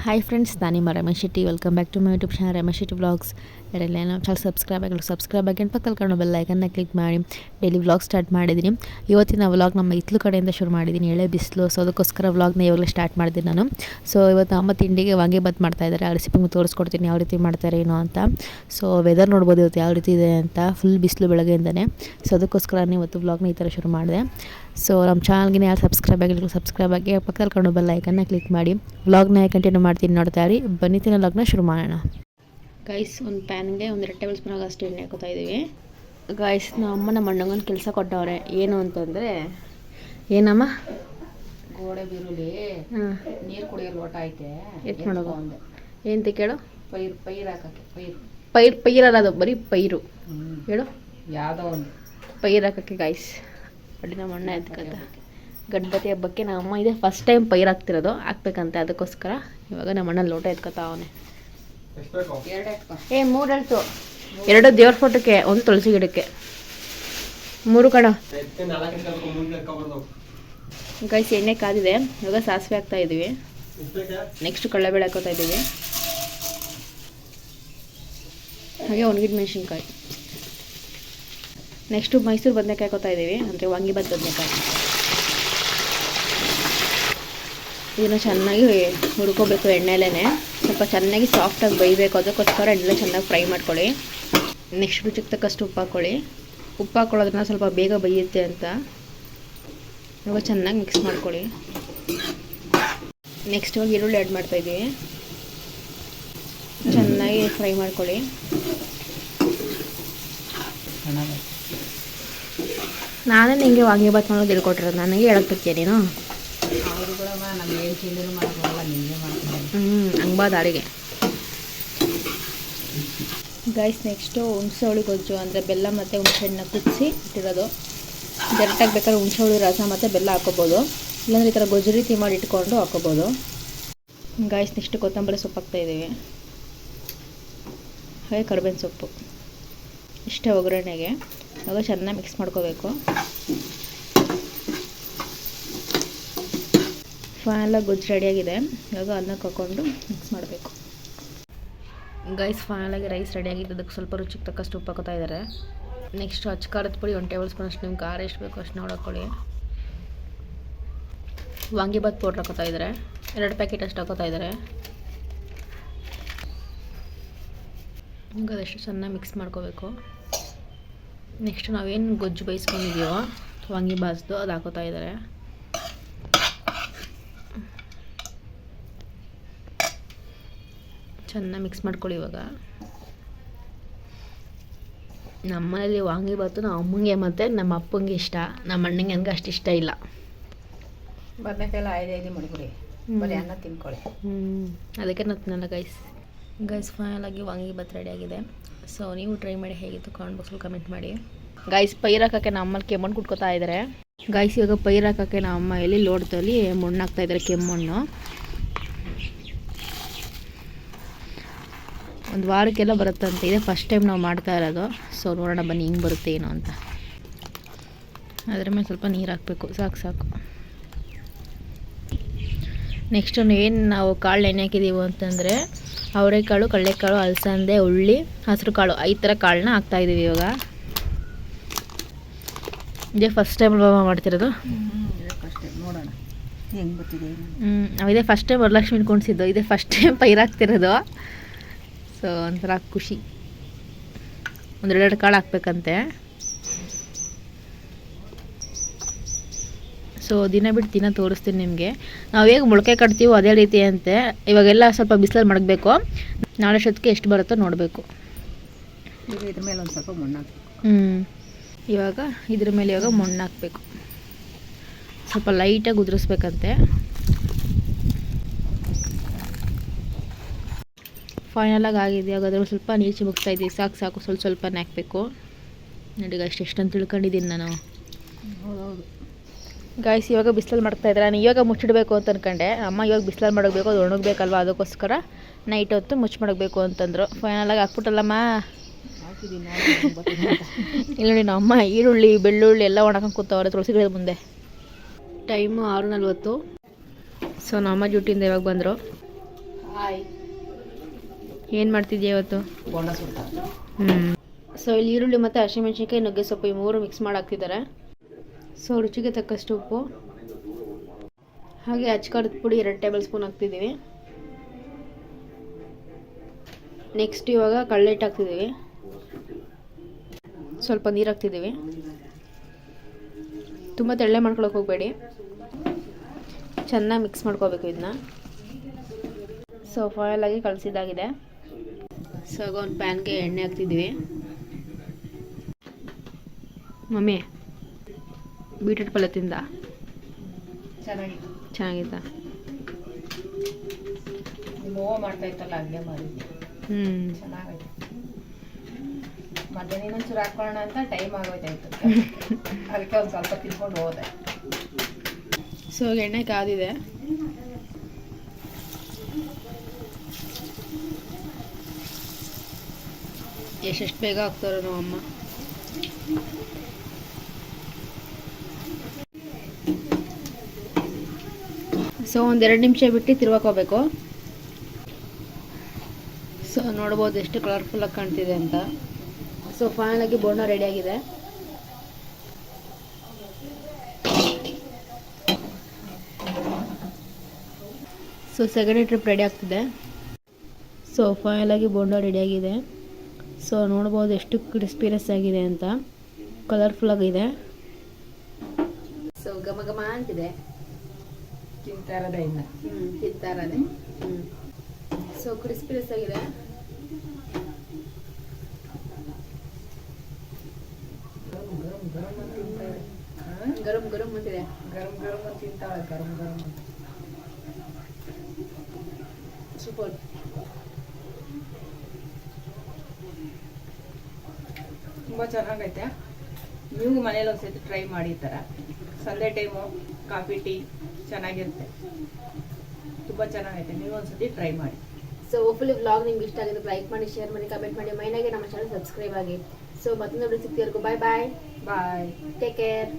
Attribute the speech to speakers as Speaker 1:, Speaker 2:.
Speaker 1: Hi friends, ನಾನು ನಿಮ್ಮ Ramesh Shetty. Welcome back to my YouTube channel Ramesh Shetty vlogs. ಯಾರೆಲ್ಲ ನಾವು ಚಾನಲ್ ಸಬ್ಸ್ಕ್ರೈಬ್ ಆಗಿ ಪಕ್ಕದಲ್ಲಿ ಕಾಣೋ ಬೆಲ್ ಐಕನ್ನ ಕ್ಲಿಕ್ ಮಾಡಿ ಡೈಲಿ ವ್ಲಾಗ್ ಸ್ಟಾರ್ಟ್ ಮಾಡಿದ್ದೀನಿ. ಇವತ್ತಿನ ವ್ಲಾಗ್ ನಮ್ಮ ಹಿತ್ಲು ಕಡೆಯಿಂದ ಶುರು ಮಾಡಿದ್ದೀನಿ. ಎಳೆ ಬಿಸಿಲು, ಸೊ ಅದಕ್ಕೋಸ್ಕರ ವ್ಲಾಗ್ನ ಇವಾಗಲೇ ಸ್ಟಾರ್ಟ್ ಮಾಡಿದ್ದೀನಿ ನಾನು. ಸೊ ಇವತ್ತು ಅಮ್ಮ ತಿಂಡಿಗೆ ವಾಂಗಿಬಾತ್ ಮಾಡ್ತಾಯಿದ್ದಾರೆ. ಆ ರೆಸಿಪಿ ತೋರಿಸ್ಕೊಡ್ತೀನಿ ಯಾವ ರೀತಿ ಮಾಡ್ತಾರೆ ಏನೋ ಅಂತ. ಸೊ ವೆದರ್ ನೋಡ್ಬೋದು ಇವತ್ತು ಯಾವ ರೀತಿ ಇದೆ ಅಂತ. ಫುಲ್ ಬಿಸಿಲು ಬೆಳಗ್ಗೆಯಿಂದನೇ. ಸೊ ಅದಕ್ಕೋಸ್ಕರ ಇವತ್ತು ವ್ಲಾಗ್ನ ಈ ಥರ ಶುರು ಮಾಡಿದೆ. ಸೊ ನಮ್ಮ ಚಾನಲ್ಗೆ ಯಾರು ಸಬ್ಸ್ಕ್ರೈಬ್ ಆಗಿ ಪಕ್ಕದಲ್ಲಿ ಕಾಣೋ ಬೆಲ್ ಐಕನ್ನ ಕ್ಲಿಕ್ ಮಾಡಿ ವ್ಲಾಗ್ನ ಕಂಟಿನ್ಯೂ ಮಾಡ್ತೀನಿ, ನೋಡ್ತಾ ಇರಿ. ಬನ್ನಿ ವ್ಲಾಗ್ನ ಶುರು ಮಾಡೋಣ. ಗೈಸ್, ಒಂದು ಪ್ಯಾನ್ಗೆ 1-2 ಟೇಬಲ್ ಸ್ಪೂನ್ ಅಷ್ಟು ಎಣ್ಣೆ ಹಾಕೋತಾ ಇದ್ದೀವಿ. ಗೈಸ್, ನಮ್ಮ ಅಣ್ಣಂಗೊಂದು ಕೆಲಸ ಕೊಟ್ಟವ್ರೆ. ಏನು ಅಂತಂದರೆ, ಏನಮ್ಮ
Speaker 2: ಗೋಡೆ ಬೀರುಲಿ ನೀರು ಕುಡಿಯೋ ಲೋಟ ಐತೆ,
Speaker 1: ಎತ್ತು ಮಾಡೋದು ಏನಂತ ಕೇಳು.
Speaker 2: ಪೈರು ಹಾಕಕ್ಕೆ.
Speaker 1: ಪೈರಲ್ಲ, ಅದು ಬರೀ ಪೈರು ಹೇಳು.
Speaker 2: ಯಾವುದೋ ಒಂದು
Speaker 1: ಪೈರು ಹಾಕೋಕ್ಕೆ ಗೈಸ್. ಬಡ್ಡಿ ನಮ್ಮ ಅಣ್ಣ ಎದ್ಕಂತ ಗಣಪತಿ ಹಬ್ಬಕ್ಕೆ ನಮ್ಮ ಅಮ್ಮ ಇದೆ ಫಸ್ಟ್ ಟೈಮ್ ಪೈರು ಹಾಕ್ತಿರೋದು, ಹಾಕ್ಬೇಕಂತೆ. ಅದಕ್ಕೋಸ್ಕರ ಇವಾಗ ನಮ್ಮ ಅಣ್ಣ ಲೋಟ ಎತ್ಕೊತಾ ಅವನೇ. 3 ಹೇಳ್ತು. 2 ದೇವ್ರ ಫೋಟೋಕ್ಕೆ, 1 ತುಳಸಿ ಗಿಡಕ್ಕೆ, 3 ಕಣ. ಗೈಸ್, ಎಣ್ಣೆ ಕಾದಿದೆ. ಇವಾಗ ಸಾಸಿವೆ ಹಾಕ್ತಾ ಇದ್ದೀವಿ. ನೆಕ್ಸ್ಟ್ ಕಡಲೆಬೇಳೆ ಹಾಕೋತಾ ಇದ್ದೀವಿ. ಹಾಗೆ ಒಣಗಿದ ಮೆಣಸಿನ್ಕಾಯಿ. ನೆಕ್ಸ್ಟು ಮೈಸೂರು ಬದನೆಕಾಯಿ ಹಾಕೋತಾ ಇದ್ದೀವಿ, ಅಂದರೆ ವಾಂಗಿಬಾತ್ ಬದನೆಕಾಯಿ. ಇದನ್ನು ಚೆನ್ನಾಗಿ ಹುರ್ಕೋಬೇಕು ಎಣ್ಣೆಲೇ. ಸ್ವಲ್ಪ ಚೆನ್ನಾಗಿ ಸಾಫ್ಟಾಗಿ ಬೇಯಬೇಕು, ಅದಕ್ಕೋಸ್ಕರ ಎಣ್ಣೆ ಚೆನ್ನಾಗಿ ಫ್ರೈ ಮಾಡ್ಕೊಳ್ಳಿ. ನೆಕ್ಸ್ಟ್ ರುಚಿಗೆ ತಕ್ಕಷ್ಟು ಉಪ್ಪು ಹಾಕ್ಕೊಳ್ಳಿ. ಉಪ್ಪು ಹಾಕ್ಕೊಳ್ಳೋದ್ರಿಂದ ಸ್ವಲ್ಪ ಬೇಗ ಬೇಯುತ್ತೆ ಅಂತ. ಇವಾಗ ಚೆನ್ನಾಗಿ ಮಿಕ್ಸ್ ಮಾಡ್ಕೊಳ್ಳಿ. ನೆಕ್ಸ್ಟ್ ಇವಾಗ ಈರುಳ್ಳಿ ಆ್ಯಡ್ ಮಾಡ್ತಾಯಿದ್ದೀವಿ. ಚೆನ್ನಾಗಿ ಫ್ರೈ ಮಾಡ್ಕೊಳ್ಳಿ. ನಾನೇ ನಿಮಗೆ ವಾಂಗಿಬಾತ್ ಮಾಡೋದು ಹೇಳ್ಕೊಟ್ಟಿರೋದು, ನನಗೆ ಹೇಳಕ್ತಿರ್ತೀಯ ನೀನು. ಹಂಗೆ ದಾರಿಗೆ. ಗೈಸ್, ನೆಕ್ಸ್ಟು ಹುಣಸೆ ಹುಳಿ ಗೊಜ್ಜು, ಅಂದರೆ ಬೆಲ್ಲ ಮತ್ತು ಹುಣಸೆಹಣ್ಣನ್ನ ಕುದಿಸಿ ಇಟ್ಟಿರೋದು. ಡೈರೆಕ್ಟಾಗಿ ಬೇಕಾದ್ರೆ ಹುಣಸೆ ಹುಳಿ ರಸ ಮತ್ತು ಬೆಲ್ಲ ಹಾಕೋಬೋದು, ಇಲ್ಲಾಂದರೆ ಈ ಥರ ಗೊಜ್ಜು ರೀತಿ ಮಾಡಿ ಇಟ್ಕೊಂಡು ಹಾಕೋಬೋದು. ಗೈಸ್, ನೆಕ್ಸ್ಟ್ ಕೊತ್ತಂಬರಿ ಸೊಪ್ಪು ಹಾಕ್ತಾಯಿದ್ದೀವಿ. ಹಾಗೆ ಕರಿಬೇವಿನ ಸೊಪ್ಪು. ಇಷ್ಟೇ ಒಗ್ಗರಣೆಗೆ. ಇವಾಗ ಚೆನ್ನಾಗಿ ಮಿಕ್ಸ್ ಮಾಡ್ಕೋಬೇಕು. ಫೈನಲಾಗಿ ಗೊಜ್ಜು ರೆಡಿಯಾಗಿದೆ. ಇವಾಗ ಅನ್ನಕ್ಕೆ ಹಾಕ್ಕೊಂಡು ಮಿಕ್ಸ್ ಮಾಡಬೇಕು. ಗೈಸ್, ಫೈನಲಾಗಿ ರೈಸ್ ರೆಡಿಯಾಗಿದ್ದು. ಅದಕ್ಕೆ ಸ್ವಲ್ಪ ರುಚಿಗೆ ತಕ್ಕಷ್ಟು ಉಪ್ಪು ಹಾಕೋತಾ ಇದ್ದಾರೆ. ನೆಕ್ಸ್ಟ್ ಅಚ್ಚ ಖಾರದ ಪುಡಿ 1 ಟೇಬಲ್ ಸ್ಪೂನ್ ಅಷ್ಟು. ನಿಮ್ಮ ಖಾರ ಎಷ್ಟು ಬೇಕು ಅಷ್ಟು ನೋಡ್ಕೊಳ್ಳಿ. ವಾಂಗಿಬಾತ್ ಪೌಡ್ರ್ ಹಾಕೋತಾ ಇದ್ದಾರೆ. 2 ಪ್ಯಾಕೆಟ್ ಅಷ್ಟು ಹಾಕೋತಾ ಇದ್ದಾರೆ. ಈಗ ಅದಷ್ಟು ಚೆನ್ನಾಗಿ ಮಿಕ್ಸ್ ಮಾಡ್ಕೋಬೇಕು. ನೆಕ್ಸ್ಟ್ ನಾವೇನು ಗೊಜ್ಜು ಬೇಯಿಸ್ಕೊಂಡಿದ್ದೀವೋ ವಾಂಗಿಬಾತ್ದು ಅದು ಹಾಕೋತಾ ಇದ್ದಾರೆ. ಚೆನ್ನಾಗಿ ಮಿಕ್ಸ್ ಮಾಡ್ಕೊಳ್ಳಿ. ಇವಾಗ ನಮ್ಮನೇಲಿ ವಾಂಗಿಬಾತು ನಮ್ಮ ಅಮ್ಮಂಗೆ ಮತ್ತು ನಮ್ಮ ಅಪ್ಪಂಗೆ ಇಷ್ಟ. ನಮ್ಮ ಅಣ್ಣಂಗೆ ನನಗೆ ಅಷ್ಟು ಇಷ್ಟ ಇಲ್ಲ.
Speaker 2: ಬದನೆಕಾಯೆಲ್ಲ 5 ಮಾಡಿಬಿಡಿ, ಬರೀ ಅನ್ನ ತಿನ್ಕೊಳ್ಳಿ.
Speaker 1: ಅದಕ್ಕೆ ನಾನು ತಿನ್ನಲ್ಲ. ಗೈಸ್, ಫೈನಲಾಗಿ ವಾಂಗಿಬಾತ್ ರೆಡಿಯಾಗಿದೆ. ಸೊ ನೀವು ಟ್ರೈ ಮಾಡಿ, ಹೇಗಿತ್ತು ಕಾಮೆಂಟ್ ಬಾಕ್ಸಲ್ಲಿ ಕಮೆಂಟ್ ಮಾಡಿ. ಗೈಸ್, ಪೈರು ಹಾಕೋಕ್ಕೆ ನಮ್ಮ ಅಮ್ಮಲ್ಲಿ ಕೆಮ್ಮಣ್ಣು ಕುಟ್ಕೋತಾ ಇದ್ದಾರೆ. ಗೈಸ್, ಇವಾಗ ಪೈರು ಹಾಕೋಕ್ಕೆ ನಮ್ಮ ಅಮ್ಮ ಎಲ್ಲಿ ಲೋಟದಲ್ಲಿ ಮಣ್ಣು ಹಾಕ್ತಾಯಿದ್ದಾರೆ, ಕೆಮ್ಮಣ್ಣು. 1 ವಾರಕ್ಕೆಲ್ಲ ಬರುತ್ತಂತೆ. ಇದೆ ಫಸ್ಟ್ ಟೈಮ್ ನಾವು ಮಾಡ್ತಾ ಇರೋದು. ಸೊ ನೋಡೋಣ ಬನ್ನಿ ಹಿಂಗೆ ಬರುತ್ತೆ ಏನೋ ಅಂತ. ಅದ್ರ ಮೇಲೆ ಸ್ವಲ್ಪ ನೀರು ಹಾಕಬೇಕು, ಸಾಕು. ನೆಕ್ಸ್ಟ್ ಏನು ನಾವು ಕಾಳು ನೆನೆ ಹಾಕಿದ್ದೀವಿ ಅಂತಂದರೆ ಅವರೆಕಾಳು, ಕಡಲೆಕಾಳು, ಅಲಸಂದೆ, ಉಳ್ಳಿ, ಹಸಿರು ಕಾಳು, 5 ಥರ ಕಾಳನ್ನ ಹಾಕ್ತಾಯಿದ್ದೀವಿ ಇವಾಗ. ಇದೇ ಫಸ್ಟ್ ಟೈಮ್ ಮಾಡ್ತಿರೋದು.
Speaker 2: ನೋಡೋಣ ಹೆಂಗೆ ಬರ್ತಿದೆ.
Speaker 1: ಇದೇ ಫಸ್ಟ್ ಟೈಮ್ ವರಲಕ್ಷ್ಮಿ ಇಟ್ಕೊಂಡಿದ್ದು. ಇದೇ ಫಸ್ಟ್ ಟೈಮ್ ಪೈರು ಹಾಕ್ತಿರೋದು. ಸೊ ಒಂಥರ ಖುಷಿ. 1-2 ಕಾಳು ಹಾಕ್ಬೇಕಂತೆ. ಸೊ ದಿನ ಬಿಟ್ಟು ದಿನ ತೋರಿಸ್ತೀನಿ ನಿಮಗೆ. ನಾವು ಹೇಗೆ ಮೊಳಕೆ ಕಟ್ತೀವೋ ಅದೇ ರೀತಿ ಅಂತೆ. ಇವಾಗೆಲ್ಲ ಸ್ವಲ್ಪ ಬಿಸಿಲಲ್ಲಿ ಮಡಗಬೇಕು. ನಾಳೆ ಅಷ್ಟೊತ್ತಿಗೆ ಎಷ್ಟು ಬರುತ್ತೋ ನೋಡಬೇಕು.
Speaker 2: ಈಗ ಇದ್ರ ಮೇಲೆ ಒಂದು ಸ್ವಲ್ಪ ಮಣ್ಣು ಹಾಕಬೇಕು.
Speaker 1: ಇವಾಗ ಇದ್ರ ಮೇಲೆ ಇವಾಗ ಮಣ್ಣು ಹಾಕಬೇಕು. ಸ್ವಲ್ಪ ಲೈಟಾಗಿ ಉದುರಿಸ್ಬೇಕಂತೆ. ಫೈನಲಾಗಿ ಆಗಿದೆ. ಹಾಗಾದ್ರೆ ಸ್ವಲ್ಪ ನೀರು ಚಿಮುಕ್ತಾ ಇದ್ದೀವಿ. ಸಾಕು, ಸ್ವಲ್ಪನೇ ಹಾಕಬೇಕು. ನೋಡಿ ಎಷ್ಟಂತ ತಿಳ್ಕೊಂಡಿದ್ದೀನಿ ನಾನು.
Speaker 2: ಹೌದೌದು.
Speaker 1: ಗಾಯ್ಸ್, ಇವಾಗ ಬಿಸಿಲಲ್ಲಿ ಮಾಡ್ತಾಯಿದ್ದಾರೆ. ನಾನು ಇವಾಗ ಮುಚ್ಚಿಡಬೇಕು ಅಂತ ಅನ್ಕೊಂಡೆ. ಅಮ್ಮ ಇವಾಗ ಬಿಸಿಲಲ್ಲಿ ಮಾಡಬೇಕು, ಅದು ಒಣಗಬೇಕಲ್ವ, ಅದಕ್ಕೋಸ್ಕರ ನೈಟ್ ಹೊತ್ತು ಮುಚ್ಚಿ ಮಾಡಬೇಕು ಅಂತಂದರು. ಫೈನಲಾಗಿ ಹಾಕ್ಬಿಟ್ಟಲ್ಲಮ್ಮ. ಇಲ್ಲ ನೋಡಿ, ನಮ್ಮ ಅಮ್ಮ ಈರುಳ್ಳಿ, ಬೆಳ್ಳುಳ್ಳಿ ಎಲ್ಲ ಒಣಕೊಂಡು ಕೂತವ್ರೆ ತುಳಸಿ ಗಿಡದ ಮುಂದೆ. ಟೈಮು 6:40. ಸೊ ನಮ್ಮ ಡ್ಯೂಟಿಯಿಂದ ಇವಾಗ ಬಂದರು.
Speaker 2: ಹಾಯ್.
Speaker 1: ಏನು ಮಾಡ್ತಿದ್ಯಾ ಇವತ್ತು?
Speaker 2: ಬೋಂಡ ಸುಡ್ತಾ.
Speaker 1: ಸೊ ಇಲ್ಲಿ ಈರುಳ್ಳಿ ಮತ್ತು ಹಸಿಮೆಣ್ಸಿನ್ಕಾಯಿ ನುಗ್ಗೆ ಸೊಪ್ಪು ಈ ಮೂರು ಮಿಕ್ಸ್ ಮಾಡಿ ಹಾಕ್ತಿದ್ದಾರೆ. ಸೊ ರುಚಿಗೆ ತಕ್ಕಷ್ಟು ಉಪ್ಪು ಹಾಗೆ ಅಚ್ಕಾರದ ಪುಡಿ 2 ಟೇಬಲ್ ಸ್ಪೂನ್ ಹಾಕ್ತಿದ್ದೀವಿ. ನೆಕ್ಸ್ಟ್ ಇವಾಗ ಕಳ್ಳೆಟ್ಟು ಹಾಕ್ತಿದ್ದೀವಿ. ಸ್ವಲ್ಪ ನೀರು ಹಾಕ್ತಿದ್ದೀವಿ. ತುಂಬ ತೆಳ್ಳೆ ಮಾಡ್ಕೊಳಕ್ಕೆ ಹೋಗಬೇಡಿ, ಚೆನ್ನಾಗಿ ಮಿಕ್ಸ್ ಮಾಡ್ಕೋಬೇಕು ಇದನ್ನ. ಸೊ ಫಾಯಿಲಾಗಿ ಕಲಸಿದ್ದಾಗಿದೆ. ಸೊ ಈಗ ಒಂದು ಪ್ಯಾನ್ಗೆ ಎಣ್ಣೆ ಹಾಕ್ತಿದ್ದೀವಿ. ಮಮ್ಮಿ ಬೀಟ್ರೂಟ್ ಪಲ್ಯ ತಿಂದ ಚೆನ್ನಾಗಿತ್ತಾ?
Speaker 2: ನಿಮ್ಮ ಅವ್ವ ಮಾಡ್ತಾ ಇತ್ತಲ್ಲ ಹಂಗೆ ಮಾಡಿದ್ದೆ. ಚೆನ್ನಾಗೈತೆ. ಮಧ್ಯಾಹ್ನ ಇನ್ನೊಂಚೂರು ಹಾಕೊಳ್ಳೋಣ ಅಂತ ಟೈಮ್ ಆಗೋಯ್ತಾಯ್ತು. ಅದಕ್ಕೆ ಒಂದು ಸ್ವಲ್ಪ ತಿನ್ಕೊಂಡು ಹೋದೆ.
Speaker 1: ಸೊ ಎಣ್ಣೆ ಕಾದಿದೆ. ಎಷ್ಟೆಷ್ಟು ಬೇಗ ಹಾಕ್ತಾರೋ ನಮ್ಮ ಅಮ್ಮ. ಸೊ ಒಂದು 2 ನಿಮಿಷ ಬಿಟ್ಟು ತಿರ್ವಾಕೋಬೇಕು. ಸೊ ನೋಡ್ಬೋದು ಎಷ್ಟು ಕಲರ್ಫುಲ್ಲಾಗಿ ಕಾಣ್ತಿದೆ ಅಂತ. ಸೊ ಫೈನಲಾಗಿ ಬೋಂಡ ರೆಡಿಯಾಗಿದೆ. ಸೊ ಸೆಕೆಂಡ್ ಟ್ರಿಪ್ ರೆಡಿ ಆಗ್ತಿದೆ. ಸೊ ಫೈನಲಾಗಿ ಬೋಂಡ ರೆಡಿಯಾಗಿದೆ. ಸೊ ನೋಡ್ಬೋದು ಎಷ್ಟು ಕ್ರಿಸ್ಪಿನೆಸ್ ಆಗಿದೆ ಅಂತ, ಕಲರ್ಫುಲ್ಲಾಗಿದೆ. ಸೊ ಘಮ ಘಮ ಅಂತಿದೆ.
Speaker 2: ತಿಂತಾ ಇರೋದೇ ಇನ್ನು.
Speaker 1: ತಿಂತಾ ಇರೋದೆ. ಸೊ ಕ್ರಿಸ್ಪಿನೆಸ್ ಆಗಿದೆ. ಗರಂ ಗರಂ ಅಂತಿದೆ.
Speaker 2: ಗರಂ ಗರಂ ಅಂತ ತಿಂತಾಳೆ. ಗರಂ ಗರಂ ಅಂತ.
Speaker 1: ಸೂಪರ್.
Speaker 2: ತುಂಬ ಚೆನ್ನಾಗೈತೆ. ನೀವು ಮನೇಲಿ ಒಂದ್ಸತಿ ಟ್ರೈ ಮಾಡಿ ಈ ಥರ. ಸಂಡೇ ಟೈಮು ಕಾಫಿ ಟೀ ಚೆನ್ನಾಗಿರುತ್ತೆ. ತುಂಬ ಚೆನ್ನಾಗೈತೆ. ನೀವು ಒಂದ್ಸತಿ ಟ್ರೈ ಮಾಡಿ.
Speaker 1: ಸೊ ಹೋಪ್ಫುಲಿ ವ್ಲಾಗ್ ನಿಮ್ಗೆ ಇಷ್ಟ ಆಗಿದೆ. ಲೈಕ್ ಮಾಡಿ, ಶೇರ್ ಮಾಡಿ, ಕಮೆಂಟ್ ಮಾಡಿ, ಮೈನಾಗೆ ನಮ್ಮ ಚಾನಲ್ ಸಬ್ಸ್ಕ್ರೈಬ್ ಆಗಿ. ಸೊ ಮತ್ತೊಂದು ಸಿಗ್ತೀವರೆಗೂ ಬಾಯ್ ಬಾಯ್.
Speaker 2: ಬಾಯ್.
Speaker 1: Take care.